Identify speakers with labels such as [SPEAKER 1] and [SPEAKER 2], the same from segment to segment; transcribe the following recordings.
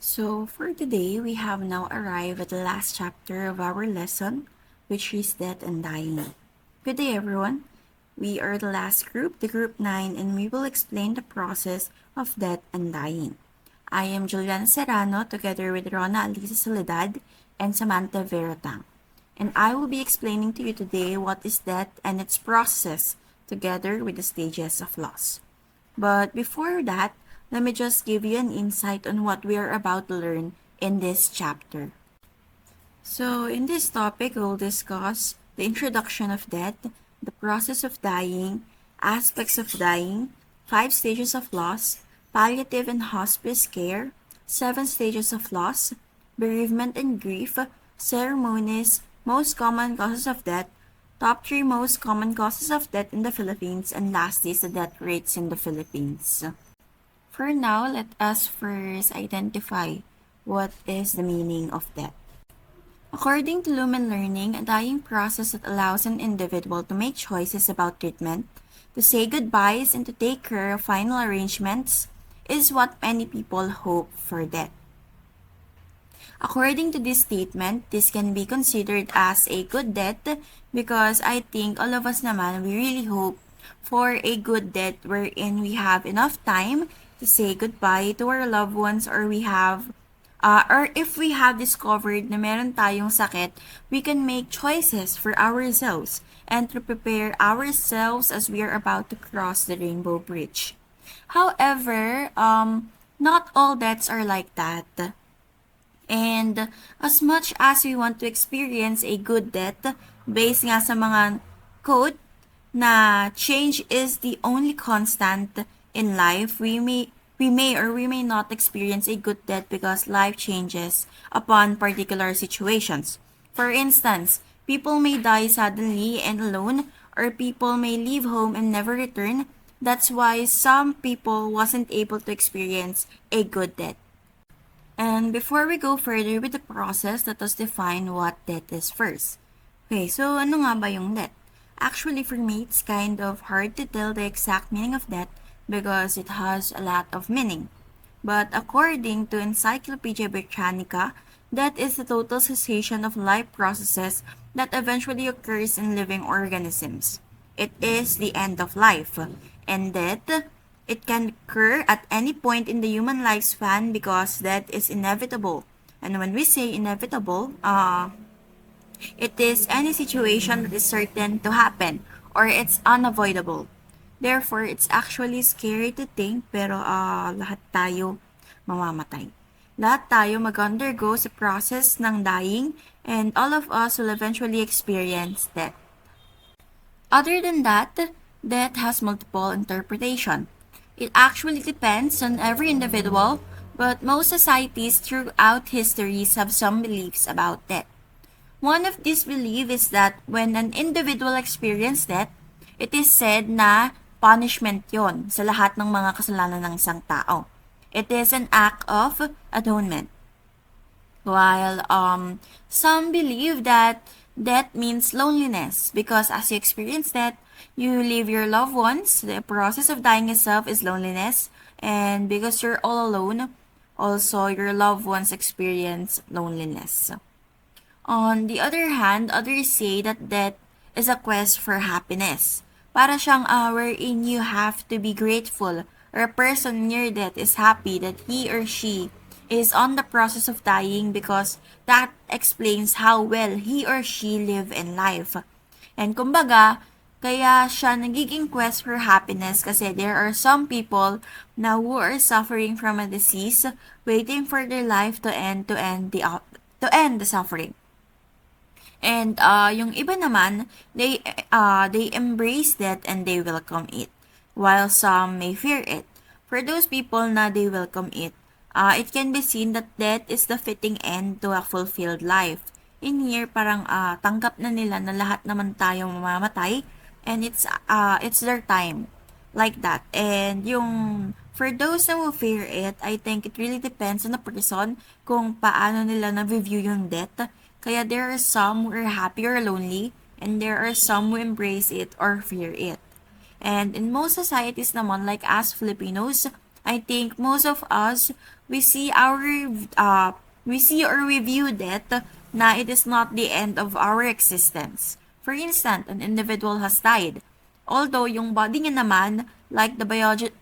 [SPEAKER 1] So, for today, we have now arrived at the last chapter of our lesson, which is Death and Dying. Good day, everyone. We are the last group, the group 9, and we will explain the process of death and dying. I am Juliana Serrano, together with Rona Alisa Soledad and Samantha Veratang. And I will be explaining to you today what is death and its process, together with the stages of loss. But before that, let me just give you an insight on what we are about to learn in this chapter. So, in this topic, we'll discuss the introduction of death, the process of dying, aspects of dying, 5 stages of loss, palliative and hospice care, 7 stages of loss, bereavement and grief, ceremonies, most common causes of death, top 3 most common causes of death in the Philippines, and lastly, the death rates in the Philippines. For now, let us first identify what is the meaning of death. According to Lumen Learning, a dying process that allows an individual to make choices about treatment, to say goodbyes, and to take care of final arrangements is what many people hope for death. According to this statement, this can be considered as a good death because I think all of us naman, we really hope for a good death wherein we have enough time to say goodbye to our loved ones, or if we have discovered na meron tayong sakit, we can make choices for ourselves and to prepare ourselves as we are about to cross the rainbow bridge. However, not all deaths are like that. And as much as we want to experience a good death, based nga sa mga quote na change is the only constant in life, we may or we may not experience a good death because life changes upon particular situations. For instance, people may die suddenly and alone, or people may leave home and never return. That's why some people wasn't able to experience a good death. And before we go further with the process, let us define what death is first. Okay, so ano nga ba yung death? Actually, for me, it's kind of hard to tell the exact meaning of death because it has a lot of meaning. But according to Encyclopedia Britannica, death is the total cessation of life processes that eventually occurs in living organisms. It is the end of life. And death, it can occur at any point in the human lifespan because death is inevitable. And when we say inevitable, it is any situation that is certain to happen or it's unavoidable. Therefore, it's actually scary to think pero lahat tayo mamamatay. Lahat tayo mag-undergo sa process ng dying and all of us will eventually experience death. Other than that, death has multiple interpretation. It actually depends on every individual, but most societies throughout histories have some beliefs about death. One of these beliefs is that when an individual experiences death, it is said na punishment yon sa lahat ng mga kasalanan ng isang tao. It is an act of atonement. While some believe that death means loneliness because as you experience death, you leave your loved ones. The process of dying itself is loneliness, and because you're all alone, also your loved ones experience loneliness. On the other hand, others say that death is a quest for happiness. Para siyang wherein you have to be grateful, or a person near death is happy that he or she is on the process of dying because that explains how well he or she live in life. And kumbaga, kaya siya nagiging quest for happiness kasi there are some people na who are suffering from a disease, waiting for their life to end the suffering. And yung iba naman, they embrace death and they welcome it, while some may fear it. For those people na they welcome it can be seen that death is the fitting end to a fulfilled life. In here, parang tanggap na nila na lahat naman tayo mamamatay, and it's their time, like that. And yung for those na who fear it, I think it really depends on the person kung paano nila na-view yung death. Kaya there are some who are happy or lonely, and there are some who embrace it or fear it. And in most societies naman, like us Filipinos, I think most of us we see or we view death na it is not the end of our existence. For instance, an individual has died. Although yung body niya naman, like the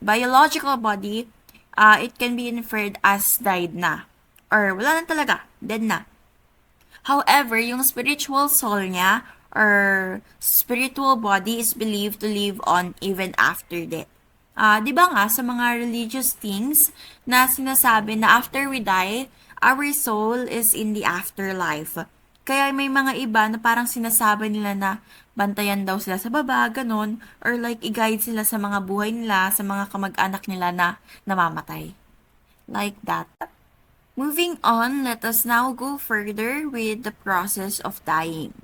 [SPEAKER 1] biological body, it can be inferred as died na. Or wala na talaga, dead na. However, yung spiritual soul niya or spiritual body is believed to live on even after death. Di ba nga sa mga religious things na sinasabi na after we die, our soul is in the afterlife. Kaya may mga iba na parang sinasabi nila na bantayan daw sila sa baba, ganun, or like i-guide sila sa mga buhay nila, sa mga kamag-anak nila na namamatay. Like that. Moving on, let us now go further with the process of dying.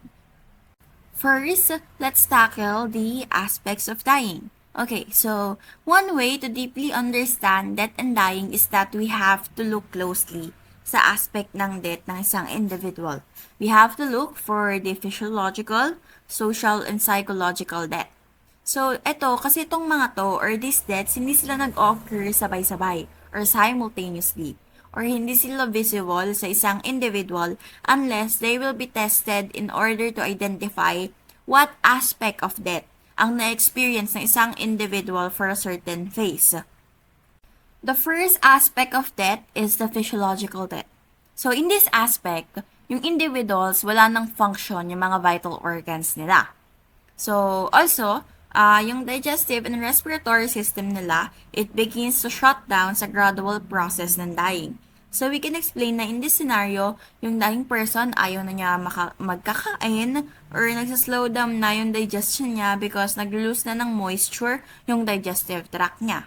[SPEAKER 1] First, let's tackle the aspects of dying. Okay, so one way to deeply understand death and dying is that we have to look closely sa aspect ng death ng isang individual. We have to look for the physiological, social, and psychological death. So, kasi itong mga to, or these deaths, hindi sila nag-occur sabay-sabay, or simultaneously, or hindi sila visible sa isang individual unless they will be tested in order to identify what aspect of death ang na-experience ng isang individual for a certain phase. The first aspect of death is the physiological death. So, in this aspect, yung individuals, wala nang function yung mga vital organs nila. So, also, yung digestive and respiratory system nila, it begins to shut down sa gradual process ng dying. So, we can explain na in this scenario, yung dying person, ayaw na niya magkakain or nagsaslow down na yung digestion niya because nag-lose na ng moisture yung digestive tract niya.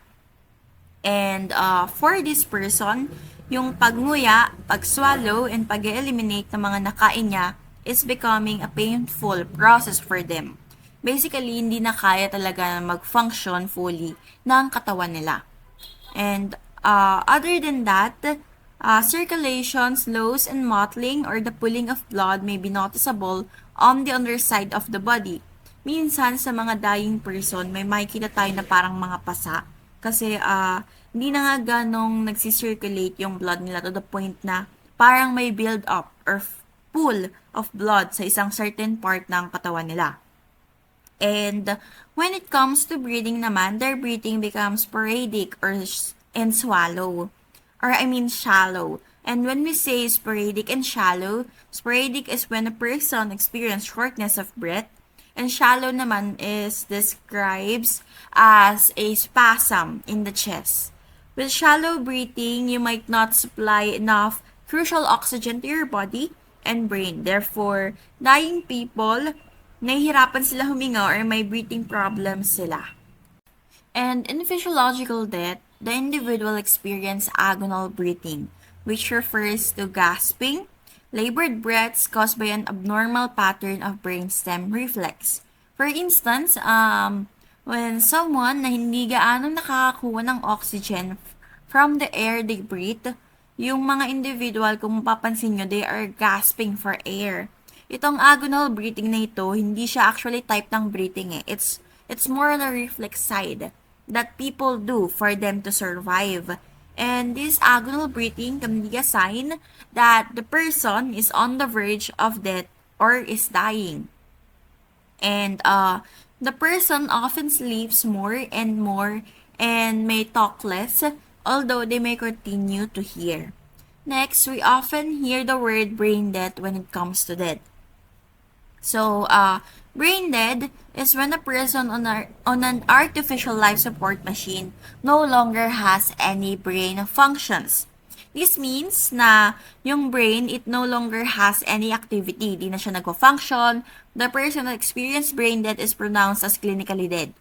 [SPEAKER 1] And for this person, yung pagnguya, pag-swallow, and pag-eliminate ng mga nakain niya is becoming a painful process for them. Basically, hindi na kaya talaga mag-function fully ng katawan nila. And other than that, circulation slows and mottling or the pooling of blood may be noticeable on the underside of the body. Minsan sa mga dying person, may makikita tayo na parang mga pasa. Kasi hindi na nga ganong nagsisirculate yung blood nila to the point na parang may build up or pool of blood sa isang certain part ng katawan nila. And when it comes to breathing naman, their breathing becomes sporadic and shallow. And when we say sporadic and shallow, sporadic is when a person experiences shortness of breath, and shallow naman is describes as a spasm in the chest. With shallow breathing, you might not supply enough crucial oxygen to your body and brain. Therefore, dying people, nahihirapan sila huminga or may breathing problems sila. And in physiological death, the individual experiences agonal breathing, which refers to gasping, labored breaths caused by an abnormal pattern of brainstem reflex. For instance, when someone na hindi gaano nakakakuha ng oxygen from the air they breathe, yung mga individual, kung mapapansin nyo, they are gasping for air. Itong agonal breathing na ito, hindi siya actually type ng breathing eh. It's more on the reflex side that people do for them to survive. And this agonal breathing can be a sign that the person is on the verge of death or is dying. And the person often sleeps more and may talk less, although they may continue to hear. Next, we often hear the word brain death when it comes to death. So, brain dead is when a person on an artificial life support machine no longer has any brain functions. This means na yung brain, it no longer has any activity. Di na siya nagpo-function. The person that experienced brain death is pronounced as clinically dead.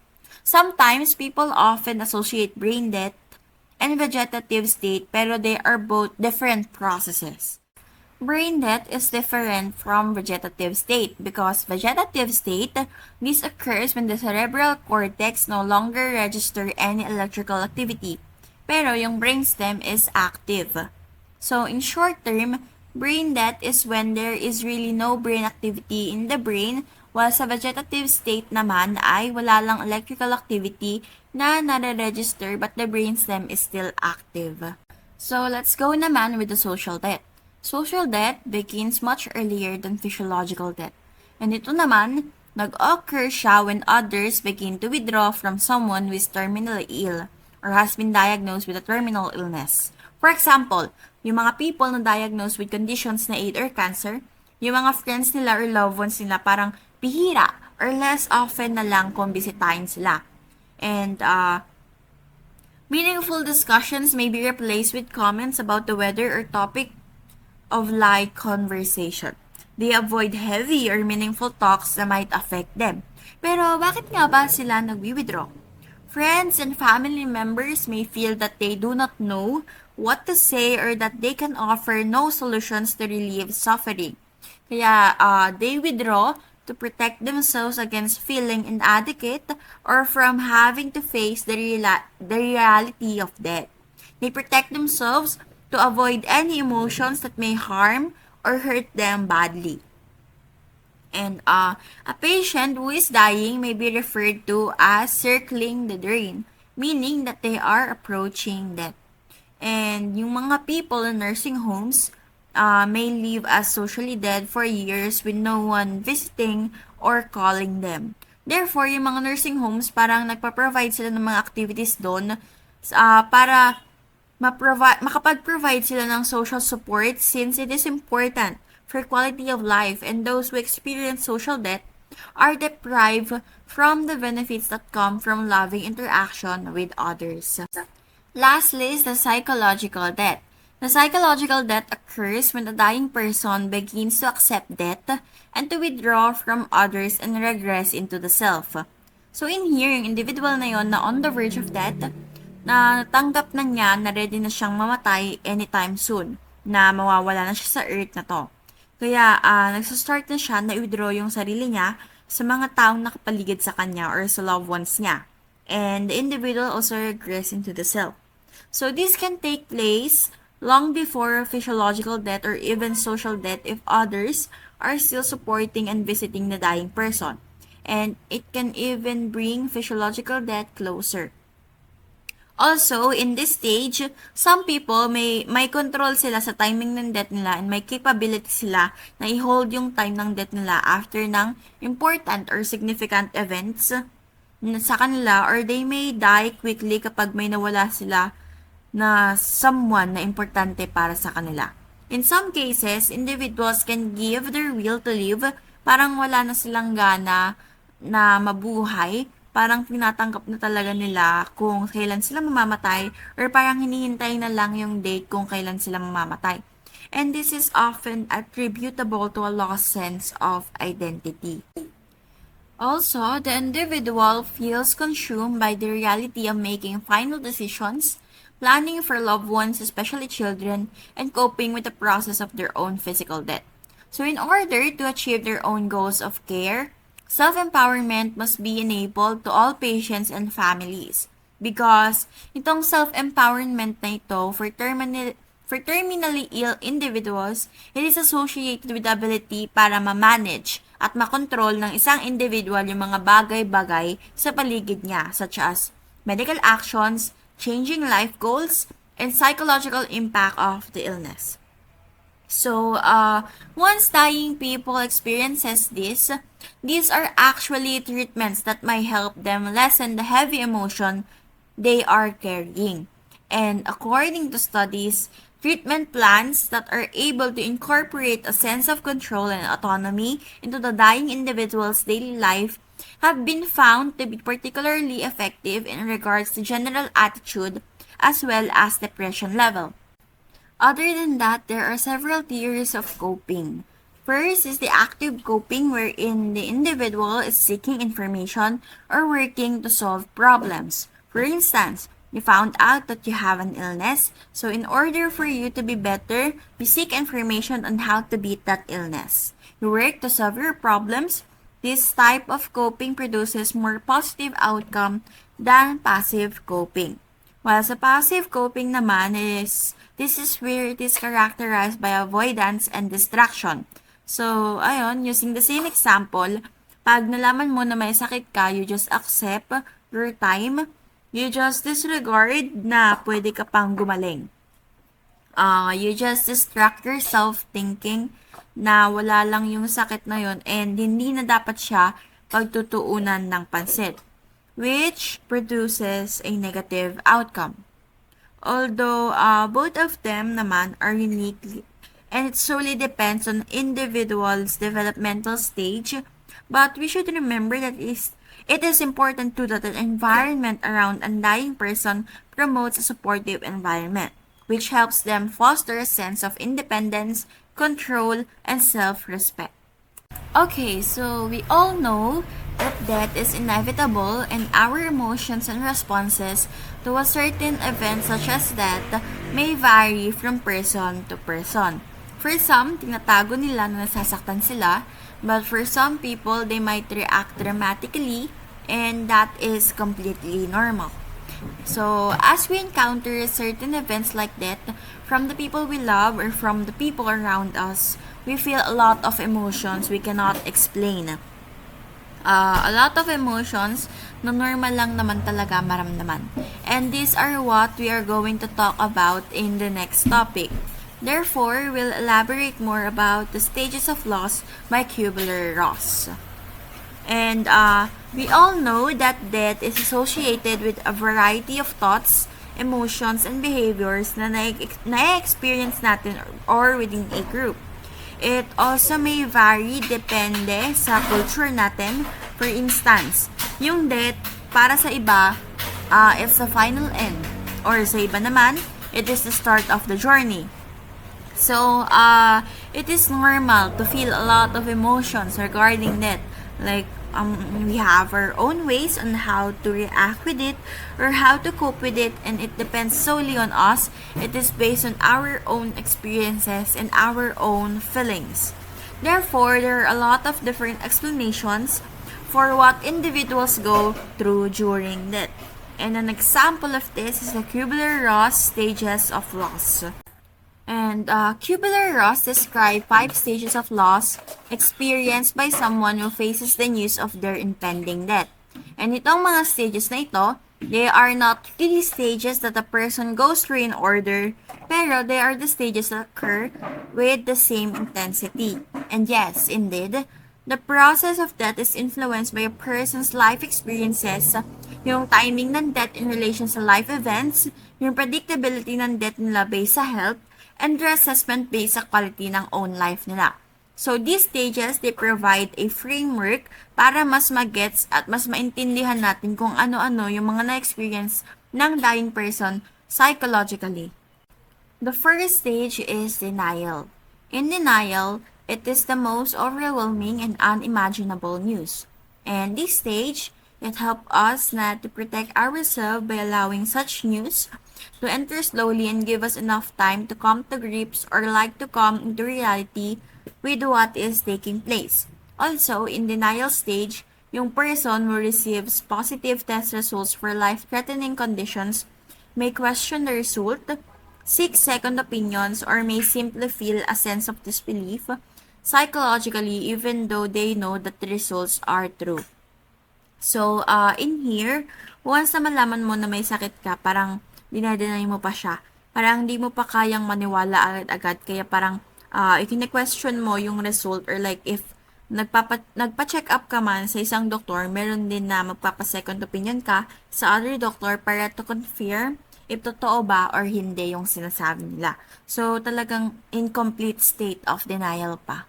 [SPEAKER 1] Sometimes, people often associate brain death and vegetative state, pero they are both different processes. Brain death is different from vegetative state because vegetative state, this occurs when the cerebral cortex no longer register any electrical activity, pero yung brainstem is active. So in short term, brain death is when there is really no brain activity in the brain, while sa vegetative state naman ay wala lang electrical activity na nare-register but the brainstem is still active. So let's go naman with the social debt. Social debt begins much earlier than physiological debt. And ito naman, nag-occur siya when others begin to withdraw from someone who is terminally ill or has been diagnosed with a terminal illness. For example, yung mga people na diagnosed with conditions na AIDS or cancer, yung mga friends nila or loved ones nila parang bihira or less often na lang kung bisitahin sila. And meaningful discussions may be replaced with comments about the weather or topic of light conversation. They avoid heavy or meaningful talks that might affect them. Pero bakit nga ba sila nagwi-withdraw? Friends and family members may feel that they do not know what to say or that they can offer no solutions to relieve suffering. Kaya they withdraw to protect themselves against feeling inadequate or from having to face the reality of death. They protect themselves to avoid any emotions that may harm or hurt them badly. And a patient who is dying may be referred to as circling the drain, meaning that they are approaching death. And yung mga people in nursing homes may live as socially dead for years with no one visiting or calling them. Therefore, yung mga nursing homes parang nagpa-provide sila ng mga activities doon para makapag-provide sila ng social support since it is important for quality of life, and those who experience social death are deprived from the benefits that come from loving interaction with others. Lastly is the psychological death. The psychological death occurs when the dying person begins to accept death and to withdraw from others and regress into the self. So in here, yung individual na yon na on the verge of death, na tanggap na niya na ready na siyang mamatay anytime soon, na mawawala na siya sa earth na to. Kaya nagsastart na siya na i-withdraw yung sarili niya sa mga taong nakapaligid sa kanya or sa loved ones niya. And the individual also regress into the self. So this can take place long before physiological death or even social death if others are still supporting and visiting the dying person. And it can even bring physiological death closer. Also, in this stage, some people may control sila sa timing ng death nila and may capability sila na i-hold yung time ng death nila after ng important or significant events sa kanila, or they may die quickly kapag may nawala sila na someone na importante para sa kanila. In some cases, individuals can give their will to live, parang wala na silang gana na mabuhay, parang tinatanggap na talaga nila kung kailan sila mamamatay or parang hinihintay na lang yung date kung kailan sila mamamatay. And this is often attributable to a lost sense of identity. Also, the individual feels consumed by the reality of making final decisions, planning for loved ones, especially children, and coping with the process of their own physical death. So in order to achieve their own goals of care, self-empowerment must be enabled to all patients and families because itong self-empowerment na ito for terminally ill individuals, it is associated with the ability para ma-manage at makontrol ng isang individual yung mga bagay-bagay sa paligid niya such as medical actions, changing life goals, and psychological impact of the illness. So, once dying people experiences this, these are actually treatments that might help them lessen the heavy emotion they are carrying. And according to studies, treatment plans that are able to incorporate a sense of control and autonomy into the dying individual's daily life have been found to be particularly effective in regards to general attitude as well as depression level. Other than that, there are several theories of coping. First is the active coping, wherein the individual is seeking information or working to solve problems. For instance, you found out that you have an illness, so in order for you to be better, you seek information on how to beat that illness. You work to solve your problems. This type of coping produces more positive outcome than passive coping. While sa passive coping naman this is where it is characterized by avoidance and distraction. So, ayun, using the same example, pag nalaman mo na may sakit ka, you just accept your time, you just disregard na pwede ka pang gumaling. You just distract yourself thinking na wala lang yung sakit na yun and hindi na dapat siya pagtutuunan ng pansin, which produces a negative outcome. Although both of them naman are unique and it solely depends on individual's developmental stage, but we should remember that it is important too that an environment around a dying person promotes a supportive environment, which helps them foster a sense of independence, control, and self-respect. Okay, so we all know that death is inevitable and our emotions and responses to a certain event such as death may vary from person to person. For some, tinatago nila na nasasaktan sila, but for some people, they might react dramatically and that is completely normal. So, as we encounter certain events like death from the people we love or from the people around us, we feel a lot of emotions we cannot explain. A lot of emotions na normal lang naman talaga maramdaman. And these are what we are going to talk about in the next topic. Therefore, we'll elaborate more about the stages of loss by Kubler-Ross. And we all know that death is associated with a variety of thoughts, emotions, and behaviors na na-experience natin or within a group. It also may vary depende sa culture natin. For instance, yung death para sa iba, it's the final end. Or sa iba naman, it is the start of the journey. So, it is normal to feel a lot of emotions regarding death. Like, we have our own ways on how to react with it or how to cope with it, and it depends solely on us. It is based on our own experiences and our own feelings. Therefore, there are a lot of different explanations for what individuals go through during death. And an example of this is the Kubler-Ross stages of loss. And Kubler-Ross described 5 stages of loss experienced by someone who faces the news of their impending death. And itong mga stages na ito, they are not really stages that a person goes through in order, pero they are the stages that occur with the same intensity. And yes, indeed, the process of death is influenced by a person's life experiences, yung timing ng death in relation sa life events, yung predictability ng death nila based sa health, and their assessment based sa quality ng own life nila. So, these stages, they provide a framework para mas magets at mas maintindihan natin kung ano-ano yung mga na-experience ng dying person psychologically. The first stage is denial. In denial, it is the most overwhelming and unimaginable news. And this stage, it helps us na to protect ourselves by allowing such news to enter slowly and give us enough time to come to grips or like to come into reality with what is taking place. Also, in denial stage, yung person who receives positive test results for life-threatening conditions may question the result, seek second opinions, or may simply feel a sense of disbelief psychologically even though they know that the results are true. So, in here, once na malaman mo na may sakit ka, parang dinadeny mo pa siya. Parang hindi mo pa kayang maniwala agad-agad. Kaya parang, i-question mo yung result or like if nagpa-check up ka man sa isang doktor, meron din na magpapa-second opinion ka sa other doctor para to confirm if totoo ba or hindi yung sinasabi nila. So, talagang incomplete state of denial pa.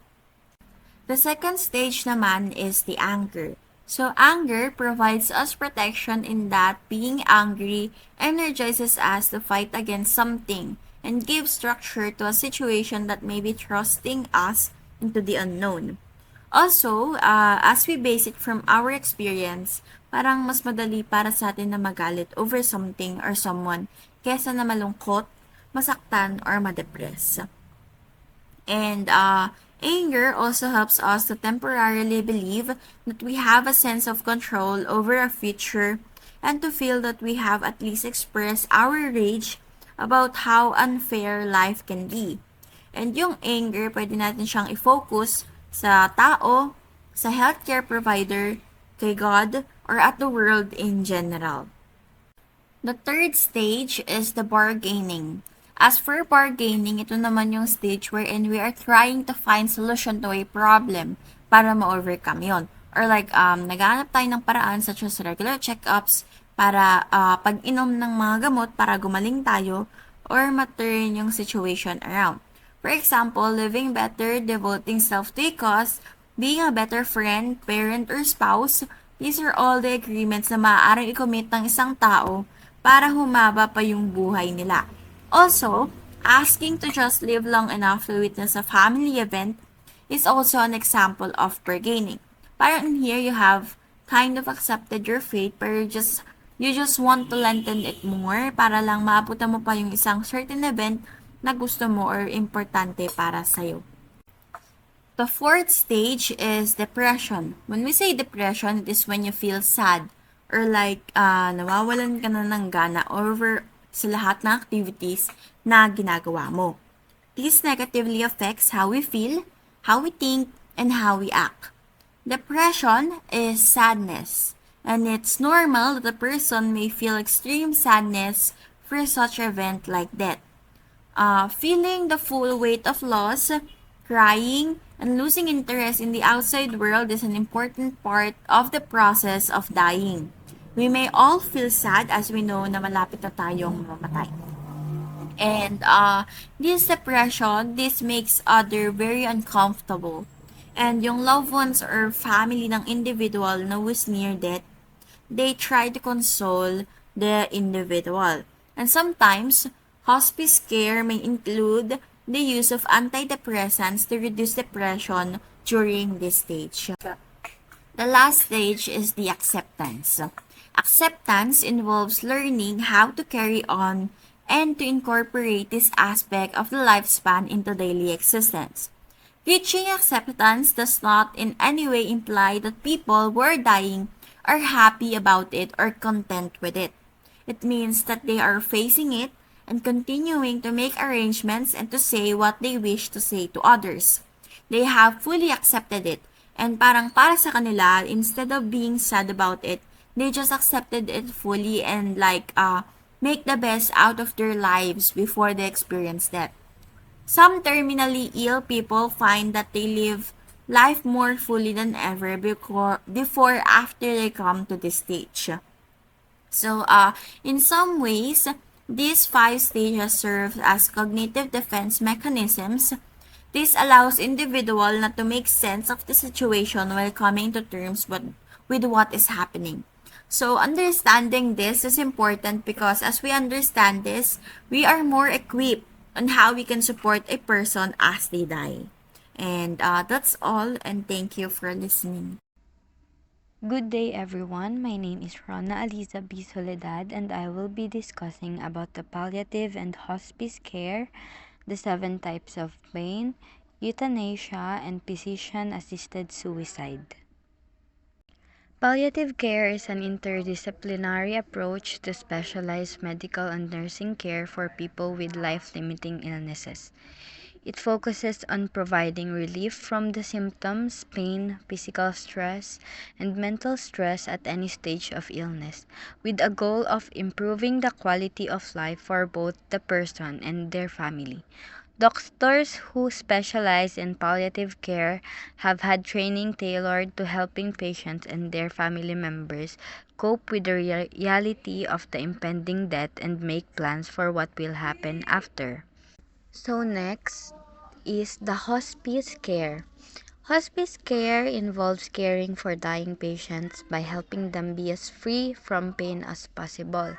[SPEAKER 1] The second stage naman is the anger. So, anger provides us protection in that being angry energizes us to fight against something and gives structure to a situation that may be thrusting us into the unknown. Also, as we base it from our experience, parang mas madali para sa atin na magalit over something or someone kesa na malungkot, masaktan, or madepress. And anger also helps us to temporarily believe that we have a sense of control over a future and to feel that we have at least expressed our rage about how unfair life can be. And yung anger, pwede natin siyang i-focus sa tao, sa healthcare provider, kay God, or at the world in general. The third stage is the bargaining. As for bargaining, ito naman yung stage wherein we are trying to find solution to a problem para ma-overcome yon. Or like, naghahanap tayo ng paraan such as regular checkups para pag-inom ng mga gamot para gumaling tayo or ma-turn yung situation around. For example, living better, devoting self to a cause, being a better friend, parent, or spouse, these are all the agreements na maaaring i-commit ng isang tao para humaba pa yung buhay nila. Also, asking to just live long enough to witness a family event is also an example of bargaining. Parang in here, you have kind of accepted your fate, but you just want to lengthen it more para lang maabutan mo pa yung isang certain event na gusto mo or importante para sa'yo. The fourth stage is depression. When we say depression, it is when you feel sad or like nawawalan ka na ng gana over sa lahat ng activities na ginagawa mo. This negatively affects how we feel, how we think, and how we act. Depression is sadness, and it's normal that a person may feel extreme sadness for such event like death. Feeling the full weight of loss, crying, and losing interest in the outside world is an important part of the process of dying. We may all feel sad as we know na malapit na tayong mamatay. And this depression, this makes other very uncomfortable. And yung loved ones or family ng individual na was near death, they try to console the individual. And sometimes, hospice care may include the use of antidepressants to reduce depression during this stage. The last stage is the acceptance. Acceptance involves learning how to carry on and to incorporate this aspect of the lifespan into daily existence. Reaching acceptance does not in any way imply that people who are dying are happy about it or content with it. It means that they are facing it and continuing to make arrangements and to say what they wish to say to others. They have fully accepted it, and parang para sa kanila, instead of being sad about it, they just accepted it fully and make the best out of their lives before they experience death. Some terminally ill people find that they live life more fully than ever before after they come to this stage. So, in some ways, these 5 stages serve as cognitive defense mechanisms. This allows individual not to make sense of the situation while coming to terms with what is happening. So, understanding this is important because as we understand this, we are more equipped on how we can support a person as they die. And that's all, and thank you for listening.
[SPEAKER 2] Good day everyone, my name is Rona Aliza B. Soledad and I will be discussing about the palliative and hospice care, the 7 types of pain, euthanasia, and physician-assisted suicide. Palliative care is an interdisciplinary approach to specialized medical and nursing care for people with life-limiting illnesses. It focuses on providing relief from the symptoms, pain, physical stress, and mental stress at any stage of illness, with a goal of improving the quality of life for both the person and their family. Doctors who specialize in palliative care have had training tailored to helping patients and their family members cope with the reality of the impending death and make plans for what will happen after. So next is the hospice care. Hospice care involves caring for dying patients by helping them be as free from pain as possible.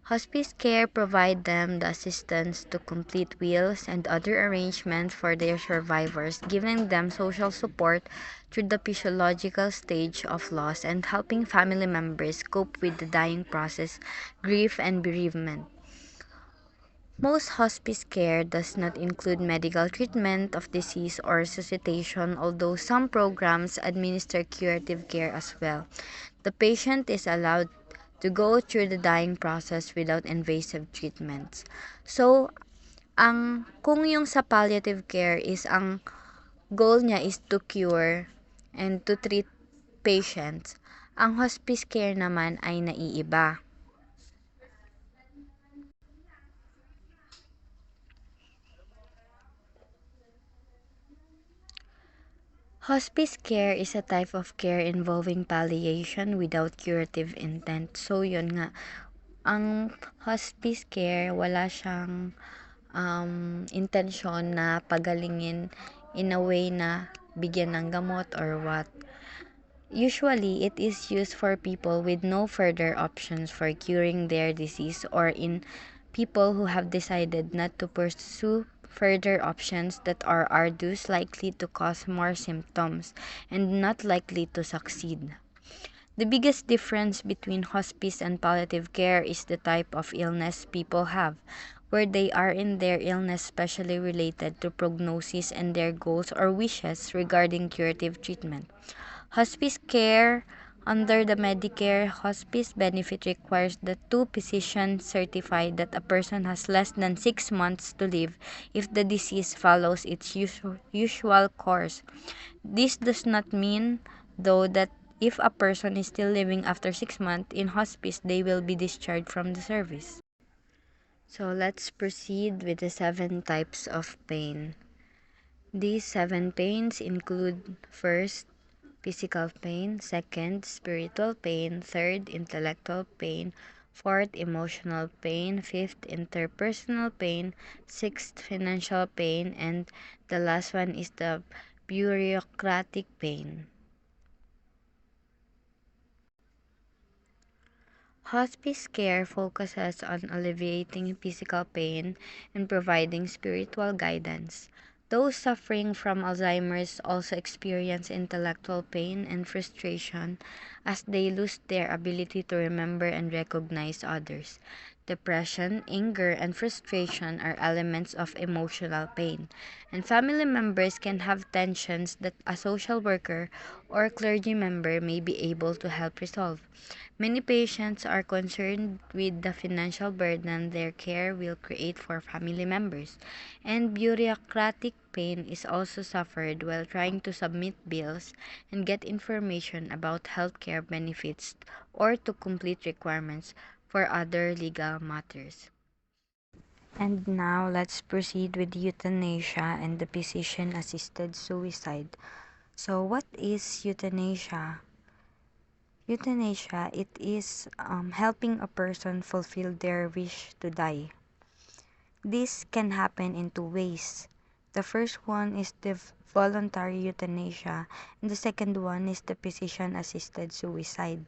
[SPEAKER 2] Hospice care provide them the assistance to complete wills and other arrangements for their survivors, giving them social support through the physiological stage of loss and helping family members cope with the dying process, grief, and bereavement. Most hospice care does not include medical treatment of disease or resuscitation, although some programs administer curative care as well. The patient is allowed to go through the dying process without invasive treatments. So, kung yung sa palliative care is ang goal niya is to cure and to treat patients, ang hospice care naman ay naiiba. Hospice care is a type of care involving palliation without curative intent. So, yun nga, ang hospice care, wala siyang intensyon na pagalingin in a way na bigyan ng gamot or what. Usually, it is used for people with no further options for curing their disease or in people who have decided not to pursue further options that are arduous, likely to cause more symptoms, and not likely to succeed. The biggest difference between hospice and palliative care is the type of illness people have, where they are in their illness specially related to prognosis and their goals or wishes regarding curative treatment. Hospice care under the Medicare hospice benefit requires that two physicians certify that a person has less than 6 months to live if the disease follows its usual course. This does not mean, though, that if a person is still living after 6 months in hospice, they will be discharged from the service. So let's proceed with the 7 types of pain. These 7 pains include: first, physical pain; second, spiritual pain; third, intellectual pain; fourth, emotional pain; fifth, interpersonal pain; sixth, financial pain; and the last one is the bureaucratic pain. Hospice care focuses on alleviating physical pain and providing spiritual guidance. Those suffering from Alzheimer's also experience intellectual pain and frustration as they lose their ability to remember and recognize others. Depression, anger, and frustration are elements of emotional pain, and family members can have tensions that a social worker or clergy member may be able to help resolve. Many patients are concerned with the financial burden their care will create for family members, and bureaucratic pain is also suffered while trying to submit bills and get information about healthcare benefits or to complete requirements for other legal matters. And now let's proceed with euthanasia and the physician-assisted suicide. So what is euthanasia? Euthanasia, it is helping a person fulfill their wish to die. This can happen in two ways. The first one is the voluntary euthanasia, and the second one is the physician-assisted suicide.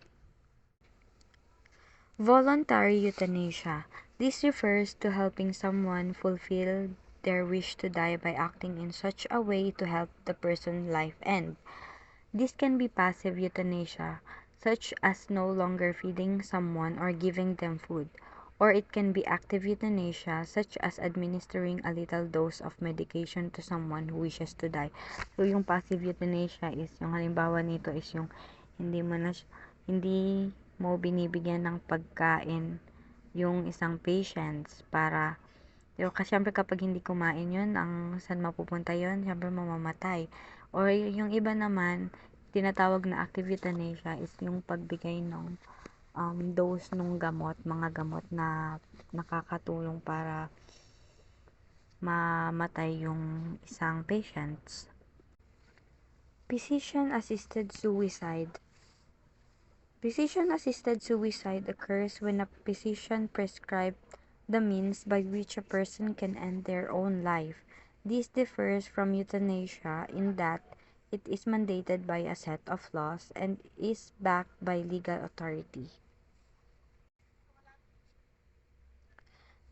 [SPEAKER 2] Voluntary euthanasia. This refers to helping someone fulfill their wish to die by acting in such a way to help the person's life end. This can be passive euthanasia, such as no longer feeding someone or giving them food, or it can be active euthanasia, such as administering a little dose of medication to someone who wishes to die. So, yung passive euthanasia is, yung halimbawa nito is yung hindi mo na, hindi mo binibigyan ng pagkain yung isang patients para, kasi syempre kapag hindi kumain yun, saan mapupunta yun? Syempre mamamatay. Or yung iba naman, tinatawag na active euthanasia is yung pagbigay ng dose ng gamot, mga gamot na nakakatulong para mamatay yung isang patients. Physician-assisted suicide. Physician-assisted suicide occurs when a physician prescribes the means by which a person can end their own life. This differs from euthanasia in that it is mandated by a set of laws and is backed by legal authority.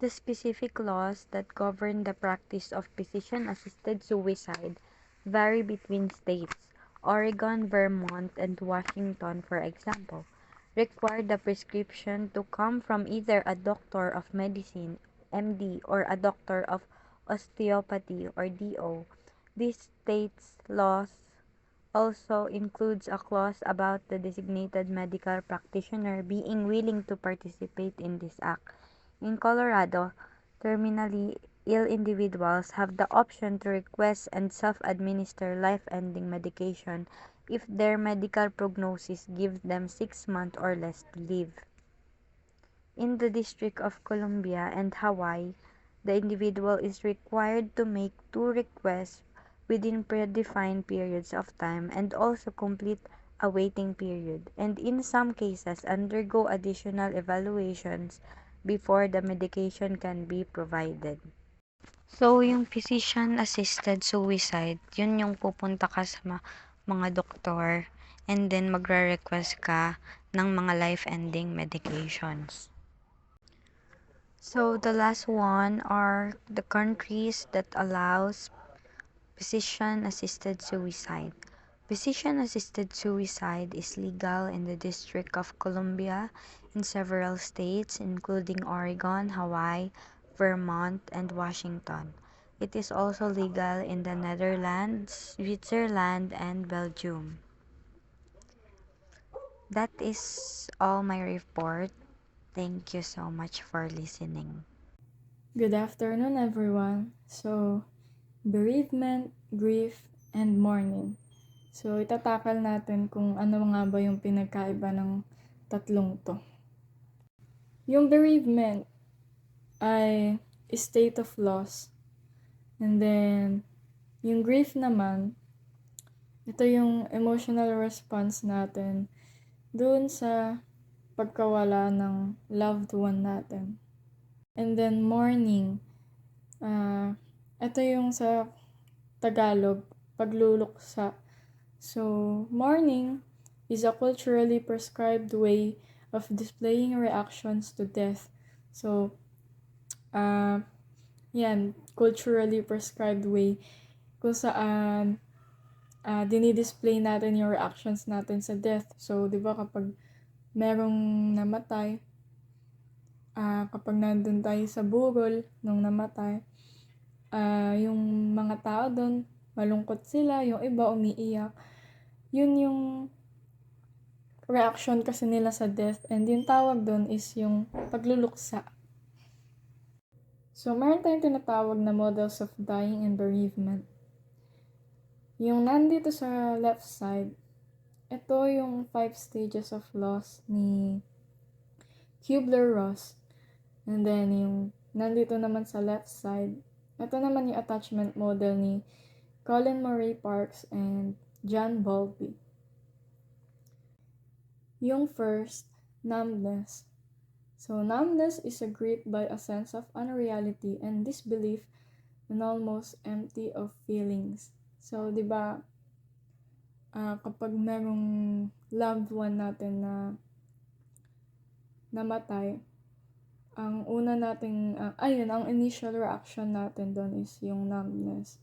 [SPEAKER 2] The specific laws that govern the practice of physician-assisted suicide vary between states. Oregon, Vermont, and Washington, for example, require the prescription to come from either a doctor of medicine, MD, or a doctor of osteopathy, or DO. These states' laws also includes a clause about the designated medical practitioner being willing to participate in this act. In Colorado, terminally ill individuals have the option to request and self-administer life-ending medication if their medical prognosis gives them 6 months or less to live. In the District of Columbia and Hawaii, the individual is required to make two requests within predefined periods of time and also complete a waiting period, and in some cases undergo additional evaluations before the medication can be provided. So, yung physician-assisted suicide, yun yung pupunta ka sa mga doktor and then magre-request ka ng mga life-ending medications. So, the last one are the countries that allows physician-assisted suicide. Physician-assisted suicide is legal in the District of Columbia in several states, including Oregon, Hawaii, Vermont, and Washington. It is also legal in the Netherlands, Switzerland, and Belgium. That is all my report. Thank you so much for listening.
[SPEAKER 3] Good afternoon, everyone. So, bereavement, grief, and mourning. So, itatakal natin kung ano nga ba yung pinagkaiba ng tatlong to. Yung bereavement ay state of loss. And then, yung grief naman, ito yung emotional response natin dun sa pagkawala ng loved one natin. And then, mourning. Ito yung sa Tagalog, pagluluksa. So, mourning is a culturally prescribed way of displaying reactions to death. So, yan, culturally prescribed way kung saan dinidisplay natin yung reactions natin sa death. So, di ba kapag merong namatay, kapag nandun tayo sa burol nung namatay, yung mga tao doon, malungkot sila, yung iba umiiyak. Yun yung reaction kasi nila sa death, and yung tawag doon is yung pagluluksa. So, meron tayong tinatawag na models of dying and bereavement. Yung nandito sa left side, ito yung 5 stages of loss ni Kubler-Ross. And then, yung nandito naman sa left side, ito naman yung attachment model ni Colin Murray Parks and John Bowlby. Yung first, numbness. So, numbness is a grief by a sense of unreality and disbelief and almost empty of feelings. So, di ba, kapag merong loved one natin na namatay, ang una nating, ang initial reaction natin doon is yung numbness.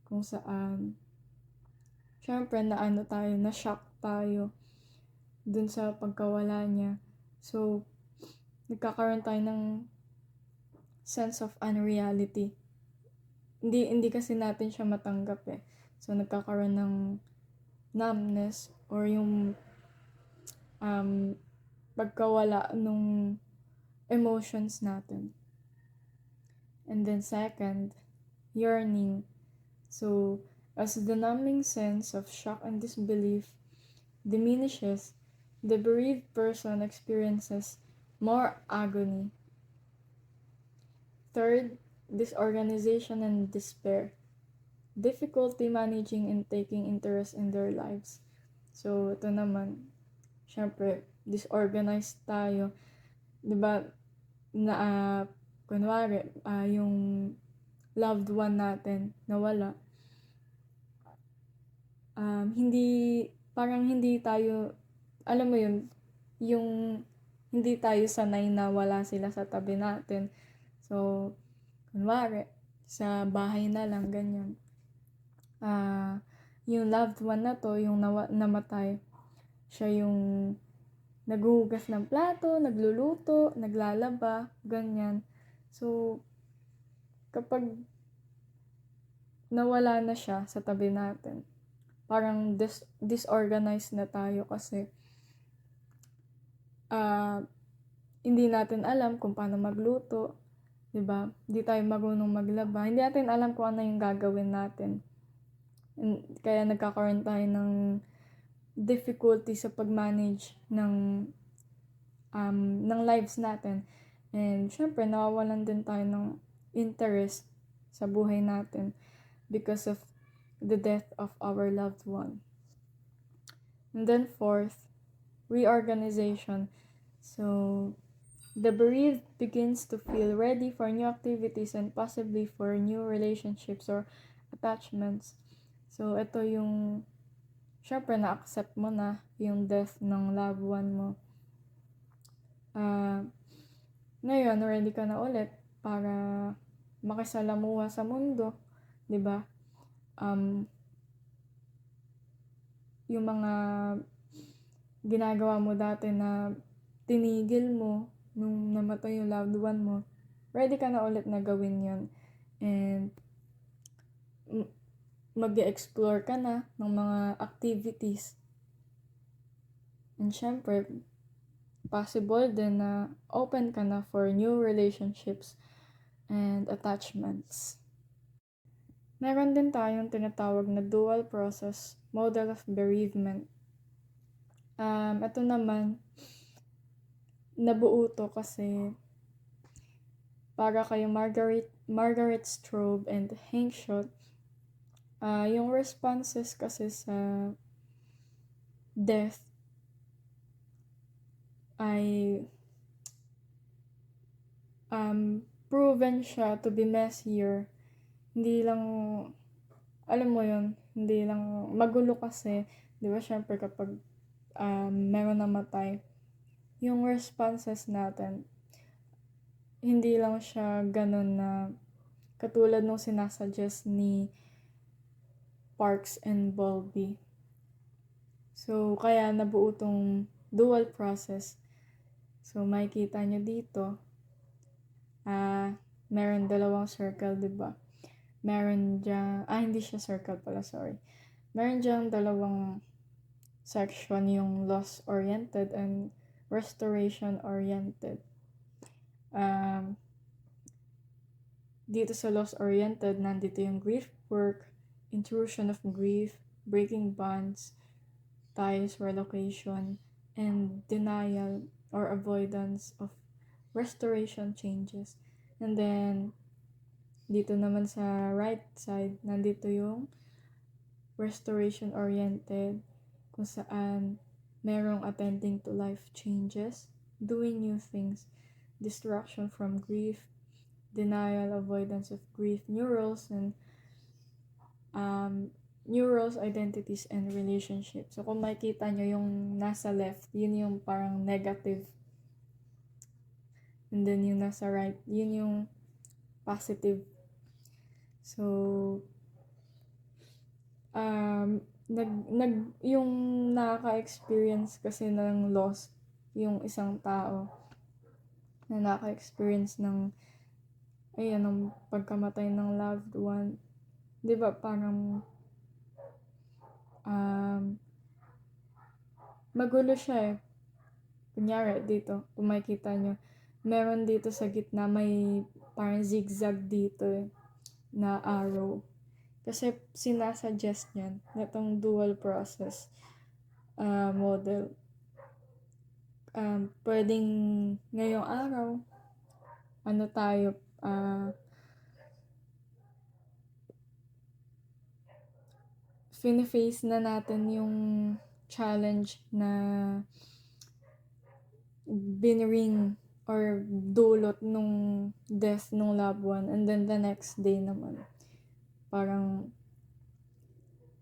[SPEAKER 3] Kung saan, syempre, na-shock tayo dun sa pagkawala niya. So, nagkakaroon tayo ng sense of unreality. Hindi kasi natin siya matanggap eh. So, nagkakaroon ng numbness or yung pagkawala nung emotions natin. And then second, yearning. So, as the numbing sense of shock and disbelief diminishes, the bereaved person experiences more agony. Third, disorganization and despair. Difficulty managing and taking interest in their lives. So, ito naman, syempre, disorganized tayo. Diba, kunwari, yung loved one natin nawala. Hindi tayo, alam mo yun, yung hindi tayo sanay na wala sila sa tabi natin. So, kunwari, sa bahay na lang, ganyan. Yung loved one na to, yung namatay, siya yung naghuhugas ng plato, nagluluto, naglalaba, ganyan. So, kapag nawala na siya sa tabi natin, parang disorganized na tayo kasi hindi natin alam kung paano magluto, 'di ba? Hindi tayo marunong maglaba. Hindi natin alam kung ano yung gagawin natin. Kaya nagkakaroon tayo ng difficulty sa pag-manage ng lives natin. And syempre, nawawalan din tayo ng interest sa buhay natin because of the death of our loved one. And then fourth, reorganization. So the bereaved begins to feel ready for new activities and possibly for new relationships or attachments. So ito yung, syempre na-accept mo na yung death ng loved one mo. Ngayon, ready ka na ulit para makisalamuha sa mundo, 'di ba? Yung mga ginagawa mo dati na tinigil mo nung namatay yung loved one mo, ready ka na ulit na gawin yun. And mag-explore ka na ng mga activities. And syempre, possible din na open ka na for new relationships and attachments. Meron din tayong tinatawag na dual process model of bereavement. Ito naman, nabuo to kasi para kay Margaret Strobe and Hank Schott, yung responses kasi sa death ay proven siya to be messier. Hindi lang, alam mo yun, hindi lang magulo kasi, di ba syempre kapag meron namatay, yung responses natin, hindi lang siya ganun na katulad nung sinasuggest ni Parks and Bowlby. So, kaya nabuo tong dual process. So, makikita nyo dito, meron dalawang circle, diba? Meron dyan, hindi siya circle pala, sorry. Meron dyan dalawang section, yung loss-oriented and restoration-oriented. Dito sa loss-oriented, nandito yung grief work, intrusion of grief, breaking bonds, ties, relocation, and denial or avoidance of restoration changes. And then, dito naman sa right side, nandito yung restoration-oriented, kung saan merong attending to life changes, doing new things, distraction from grief, denial, avoidance of grief, new roles, and new roles, identities, and relationships. So, kung makikita nyo yung nasa left, yun yung parang negative. And then yung nasa right, yun yung positive. So, yung nakaka-experience kasi ng loss, yung isang tao na nakaka-experience ng pagkamatay ng loved one, di ba parang magulo siya eh. Kunyari dito, kung makikita nyo, meron dito sa gitna, may parang zigzag dito eh, na arrow. Kasi sinasuggest yan, na itong dual process model. Pwedeng ngayong araw, fini-face na natin yung challenge na binring or dulot nung death nung loved one, and then the next day naman parang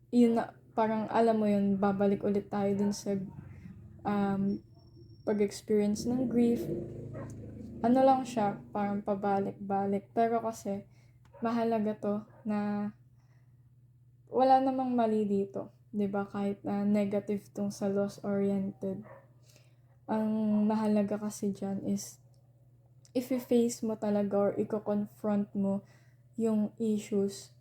[SPEAKER 3] yun na, parang alam mo yun, babalik ulit tayo dun sa pag-experience ng grief. Ano lang siya, parang pabalik-balik, pero kasi mahalaga to na wala namang mali dito, 'di ba? Kahit negative tong sa loss-oriented. Ang mahalaga kasi dyan is if i-face mo talaga or i-confront mo yung issues,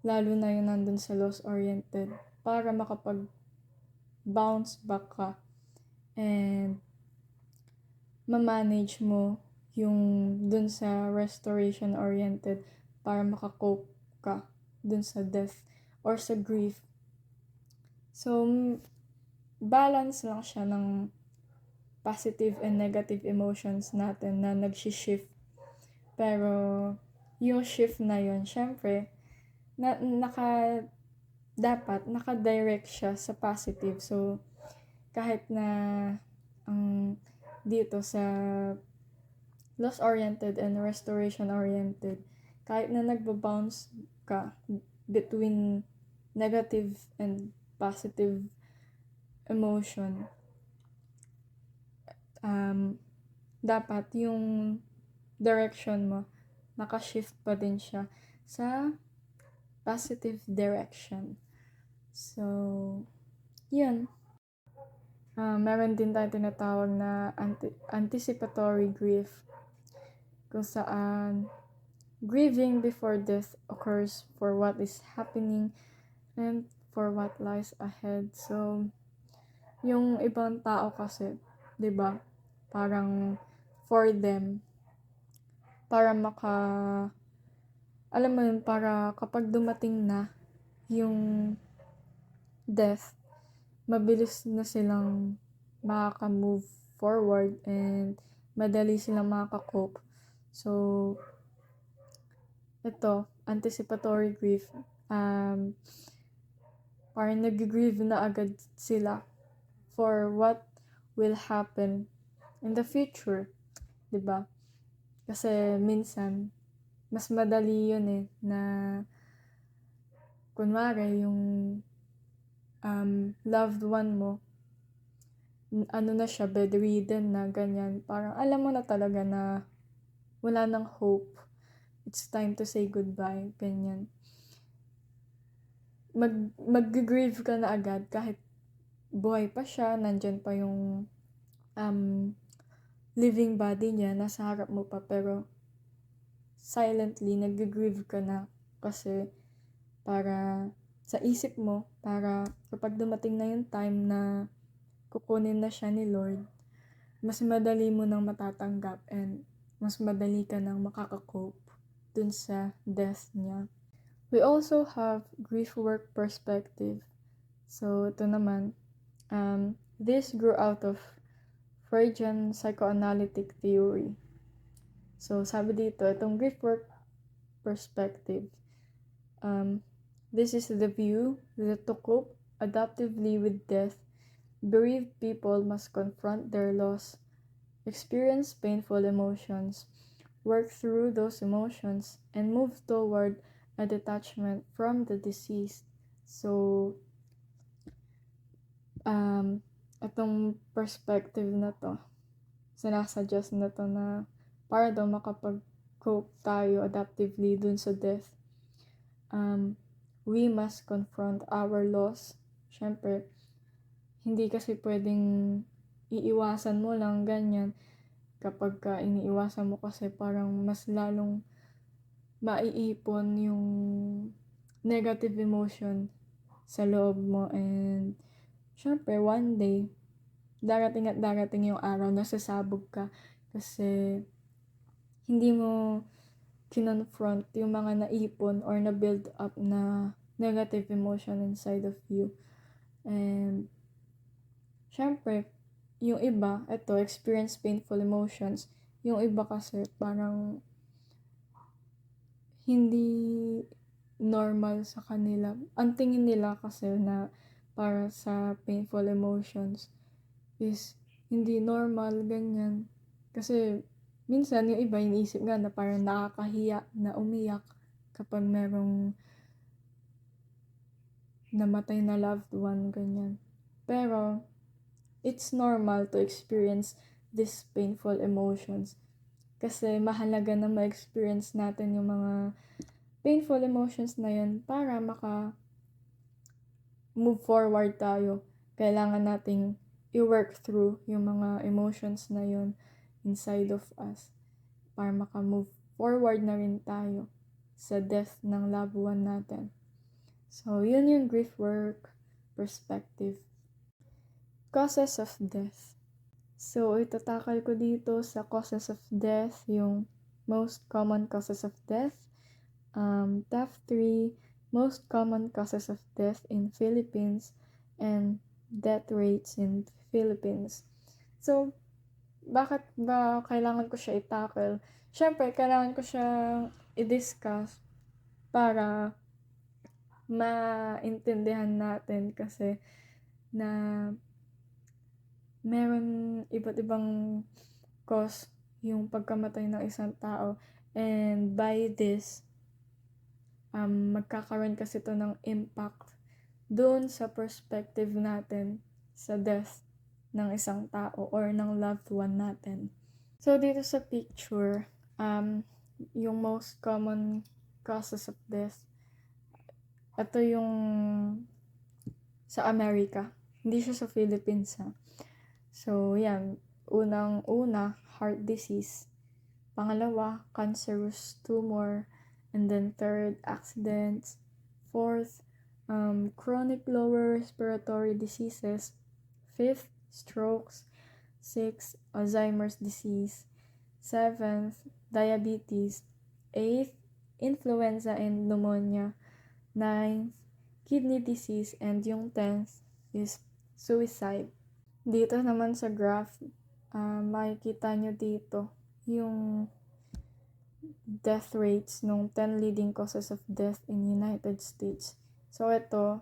[SPEAKER 3] lalo na yung nandun sa loss-oriented, para makapag-bounce back ka and ma-manage mo yung dun sa restoration-oriented para makakope ka dun sa death or sa grief. So, balance lang siya ng positive and negative emotions natin na nag-shift. Pero, yung shift na yun, syempre, dapat nakadirect siya sa positive. So, kahit na dito sa loss-oriented and restoration-oriented, kahit na nagbabounce ka between negative and positive emotion, dapat yung direction mo, nakashift pa din siya sa positive direction. So, yun. Meron din tayo tinatawag na anticipatory grief, kung saan grieving before death occurs for what is happening and for what lies ahead. So, yung ibang tao kasi, 'di ba? Parang for them, para alam mo yun, para kapag dumating na yung death, mabilis na silang makaka-move forward and madali silang makaka-cope. So, ito, anticipatory grief, parang nag-grieve na agad sila for what will happen in the future, 'di ba? Kasi minsan mas madali 'yun na kunwari yung loved one mo ano na siya, bedridden na ganyan. Parang alam mo na talaga na wala nang hope. It's time to say goodbye, ganyan. Mag-grieve ka na agad kahit buhay pa siya, nandyan pa yung living body niya, nasa harap mo pa, pero silently nag-grieve ka na kasi para sa isip mo, para kapag dumating na yung time na kukunin na siya ni Lord, mas madali mo nang matatanggap and mas madali ka nang makaka-cope dun sa death niya. We also have grief work perspective. So, ito naman, this grew out of Freudian psychoanalytic theory. So, sabi dito, itong grief work perspective, this is the view that to cope adaptively with death, bereaved people must confront their loss, experience painful emotions, work through those emotions, and move toward a detachment from the deceased. So, itong perspective na to, sinasuggest na to na para daw makapag-cope tayo adaptively dun sa death, we must confront our loss. Syempre, hindi kasi pwedeng iiwasan mo lang ganyan. Kapag iniiwasan mo kasi parang mas lalong maiipon yung negative emotion sa loob mo, and syempre one day darating at darating yung araw na sasabog ka kasi hindi mo kinonfront yung mga naipon or na build up na negative emotion inside of you. And syempre yung iba, ito, experience painful emotions. Yung iba kasi parang hindi normal sa kanila. Ang tingin nila kasi na para sa painful emotions is hindi normal, ganyan. Kasi minsan yung iba iniisip nga na parang nakakahiya na umiyak kapag merong namatay na loved one, ganyan. Pero it's normal to experience these painful emotions. Kasi mahalaga na ma-experience natin yung mga painful emotions na yun para move forward tayo. Kailangan nating i-work through yung mga emotions na yun inside of us para move forward na rin tayo sa death ng loved one natin. So, yun yung grief work perspective. Causes of death. So, itatakal ko dito sa causes of death, yung most common causes of death. Top 3 most common causes of death in Philippines and death rates in Philippines. So, bakit ba kailangan ko siya i-tackle? Siyempre, kailangan ko siya i-discuss para maintindihan natin kasi na meron iba't ibang cause yung pagkamatay ng isang tao. And by this, magkakaroon kasi ito ng impact doon sa perspective natin sa death ng isang tao or ng loved one natin. So, dito sa picture, yung most common causes of death, ito yung sa America. Hindi siya sa Philippines, ha. So, yan. Unang-una, heart disease. Pangalawa, cancerous tumor. And then third, accidents. Fourth, chronic lower respiratory diseases. Fifth, strokes. Sixth, Alzheimer's disease. Seventh, diabetes. Eighth, influenza and pneumonia. Ninth, kidney disease. And yung 10th is suicide. Dito naman sa graph, makikita nyo dito yung death rates ng 10 leading causes of death in United States. So, ito,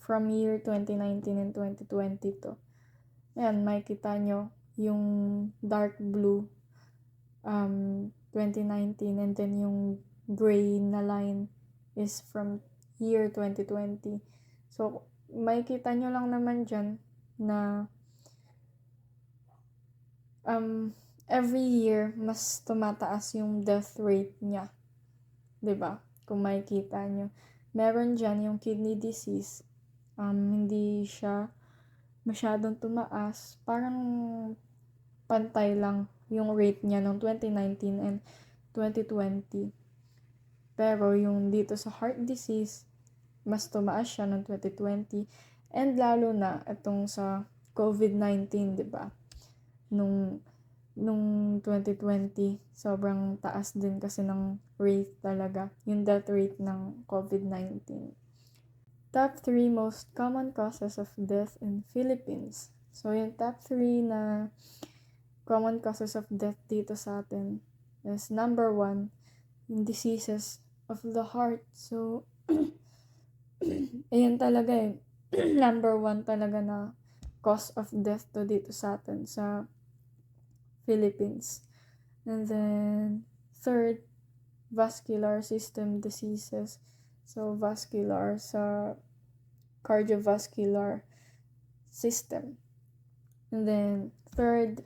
[SPEAKER 3] from year 2019 and 2020 to. Ayan, makikita nyo yung dark blue, 2019, and then yung gray na line is from year 2020. So, makikita nyo lang naman dyan na every year mas tumataas yung death rate niya. 'Di ba? Kung makikita nyo. Meron dyan yung kidney disease. Hindi siya masyadong tumaas. Parang pantay lang yung rate niya noong 2019 and 2020. Pero yung dito sa heart disease, mas tumaas siya noong 2020. And lalo na itong sa COVID-19, 'di ba? Nung 2020, sobrang taas din kasi ng rate talaga, yung death rate ng COVID-19. Top 3 most common causes of death in Philippines. So, yung top 3 na common causes of death dito sa atin is number 1, yung diseases of the heart. So, ayan talaga eh. Number 1 talaga na cause of death to dito sa atin sa Philippines. And then, third, vascular system diseases. So, vascular sa cardiovascular system. And then, third,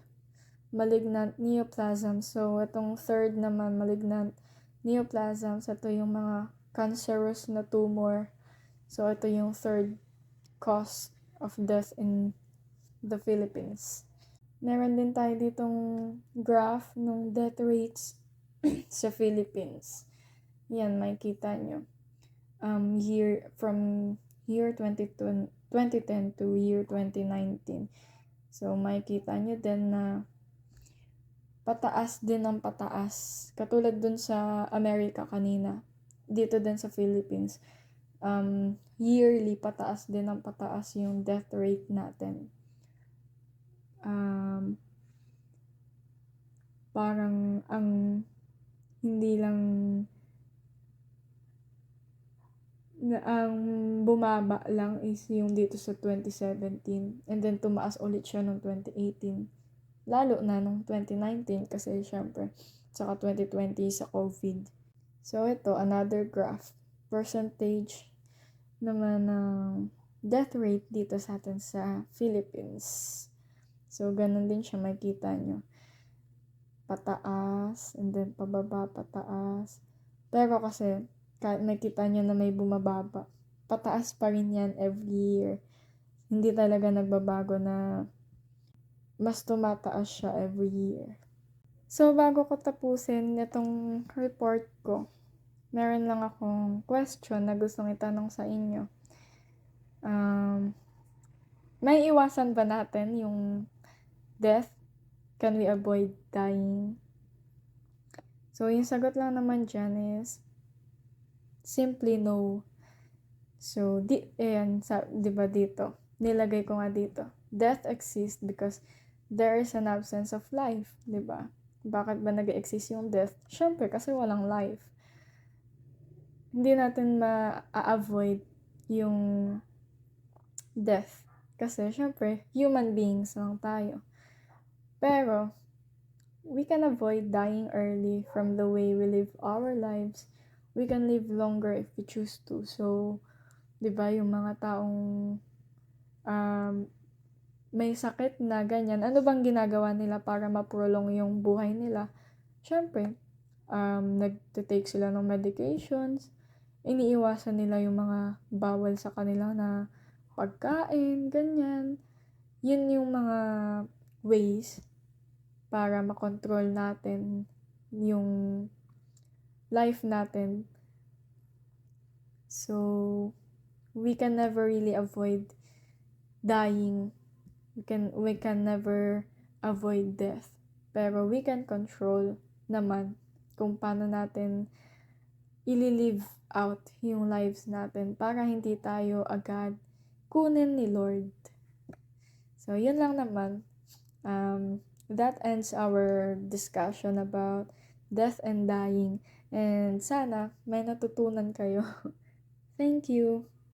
[SPEAKER 3] malignant neoplasm. So, itong third naman, malignant neoplasms, ito yung mga cancerous na tumor. So, ito yung third cause of death in the Philippines. Meron din tayo ditong graph ng death rates sa Philippines. Yan, makikita nyo. From year 2010 to year 2019. So, makikita nyo din na pataas din ang pataas. Katulad dun sa America kanina. Dito din sa Philippines. Yearly, pataas din ang pataas yung death rate natin. Parang ang hindi lang ang bumaba lang is yung dito sa 2017 and then tumaas ulit siya noong 2018, lalo na nung 2019 kasi syempre saka 2020 sa COVID. So ito, another graph, percentage naman ng death rate dito sa atin sa Philippines. So, ganun din siya, makikita nyo. Pataas, and then pababa, pataas. Pero kasi, kahit makikita nyo na may bumababa, pataas pa rin yan every year. Hindi talaga nagbabago na mas tumataas siya every year. So, bago ko tapusin itong report ko, meron lang akong question na gustong itanong sa inyo. May iwasan ba natin yung death? Can we avoid dying? So, yung sagot lang naman dyan is simply no. So, diba dito? Nilagay ko nga dito. Death exists because there is an absence of life. Diba? Bakit ba nag-exist yung death? Syempre, kasi walang life. hindi natin ma-avoid yung death. Kasi syempre, human beings lang tayo. Pero, we can avoid dying early from the way we live our lives. We can live longer if we choose to. So, di ba yung mga taong um, may sakit na ganyan, ano bang ginagawa nila para ma-prolong yung buhay nila? Syempre, nagte-take sila ng medications, iniiwasan nila yung mga bawal sa kanila na pagkain, ganyan. Yun yung mga ways para makontrol natin yung life natin. So, we can never really avoid dying. We can never avoid death. Pero we can control naman kung paano natin ili-live out yung lives natin para hindi tayo agad kunin ni Lord. So, yun lang naman. That ends our discussion about death and dying. And sana may natutunan kayo. Thank you.